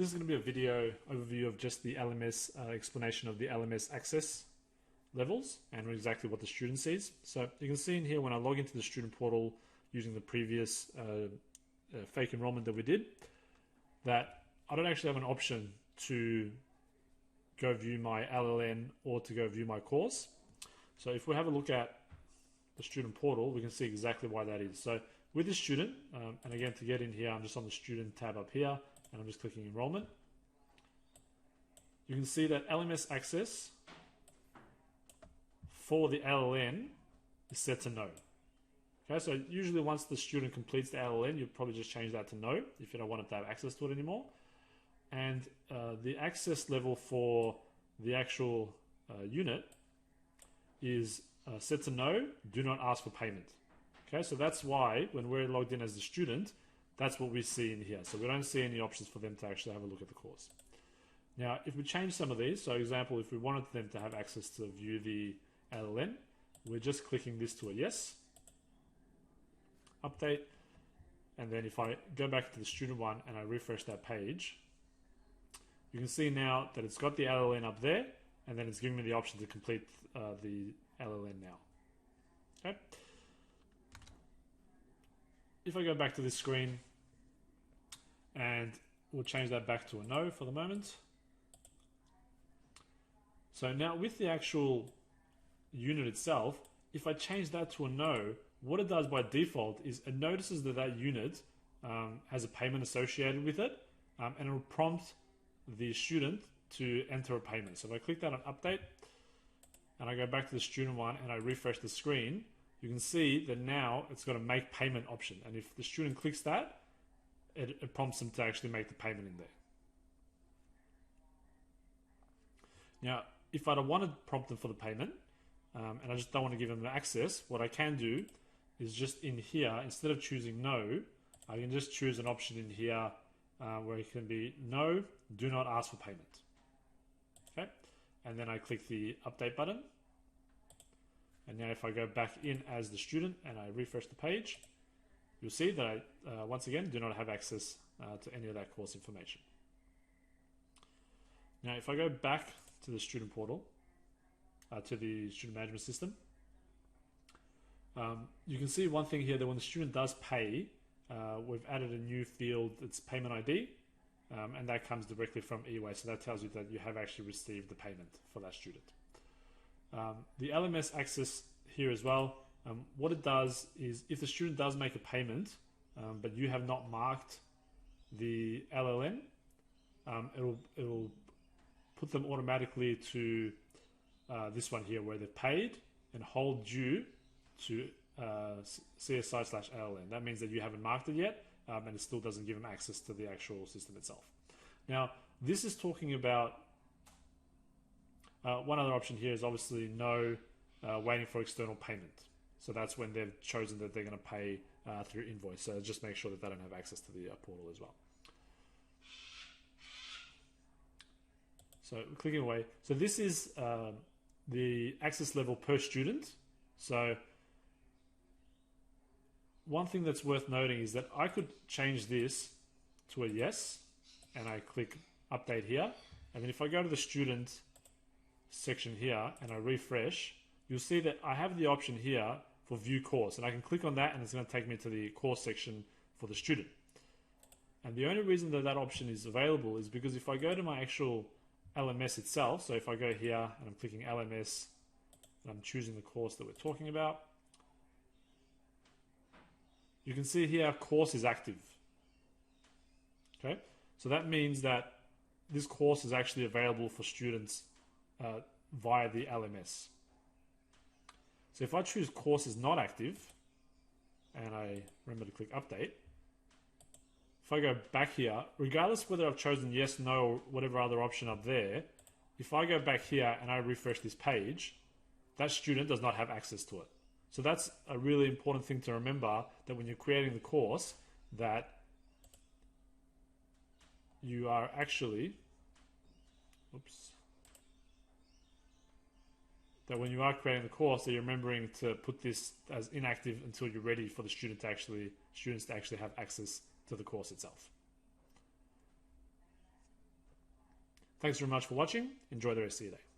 This is going to be a video overview of just the LMS explanation of the LMS access levels and exactly what the student sees. So you can see in here when I log into the student portal using the previous fake enrollment that we did, that I don't actually have an option to go view my LLN or to go view my course. So if we have a look at the student portal, we can see exactly why that is. So with the student, and again to get in here, I'm just on the student tab up here and I'm just clicking enrollment. You can see that LMS access for the LLN is set to no. Okay, so usually once the student completes the LLN, you'll probably just change that to no if you don't want it to have access to it anymore. And the access level for the actual unit is set to no, do not ask for payment. Okay, so that's why when we're logged in as the student, that's what we see in here. So we don't see any options for them to actually have a look at the course. Now, if we change some of these, so example, if we wanted them to have access to view the LLN, we're just clicking this to a yes, update, and then if I go back to the student one and I refresh that page, you can see now that it's got the LLN up there, and then it's giving me the option to complete the LLN now. Okay. If I go back to this screen, and we'll change that back to a no for the moment. So now with the actual unit itself, if I change that to a no, what it does by default is it notices that that unit has a payment associated with it, and it will prompt the student to enter a payment. So if I click that on update and I go back to the student one and I refresh the screen, you can see that now it's got a make payment option. And if the student clicks that, it prompts them to actually make the payment in there. Now, if I don't want to prompt them for the payment, and I just don't want to give them access, what I can do is just in here, instead of choosing no, I can just choose an option in here where it can be no, do not ask for payment. Okay, and then I click the update button. And now if I go back in as the student and I refresh the page, you'll see that I, once again, do not have access to any of that course information. Now, if I go back to the student portal, to the student management system, you can see one thing here that when the student does pay, we've added a new field, it's payment ID, and that comes directly from eWay. So that tells you that you have actually received the payment for that student. The LMS access here as well, what it does is if the student does make a payment, but you have not marked the LLN, it'll put them automatically to this one here where they've paid and hold due to CSI/LLN. That means that you haven't marked it yet, and it still doesn't give them access to the actual system itself. Now, this is talking about one other option here is obviously no waiting for external payment. So that's when they've chosen that they're going to pay through invoice. So just make sure that they don't have access to the portal as well. So clicking away. So this is the access level per student. So one thing that's worth noting is that I could change this to a yes, and I click update here. And then if I go to the student section here and I refresh, you'll see that I have the option here for view course, and I can click on that and it's going to take me to the course section for the student. And the only reason that that option is available is because if I go to my actual LMS itself, so if I go here and I'm clicking LMS and I'm choosing the course that we're talking about, you can see here course is active. Okay, so that means that this course is actually available for students via the LMS. So if I choose course is not active, and I remember to click update, if I go back here, regardless whether I've chosen yes, no, or whatever other option up there, if I go back here and I refresh this page, that student does not have access to it. So that's a really important thing to remember, that when you're creating the course, that you are actually, that when you are creating the course, that you're remembering to put this as inactive until you're ready for the students to actually have access to the course itself. Thanks very much for watching. Enjoy the rest of your day.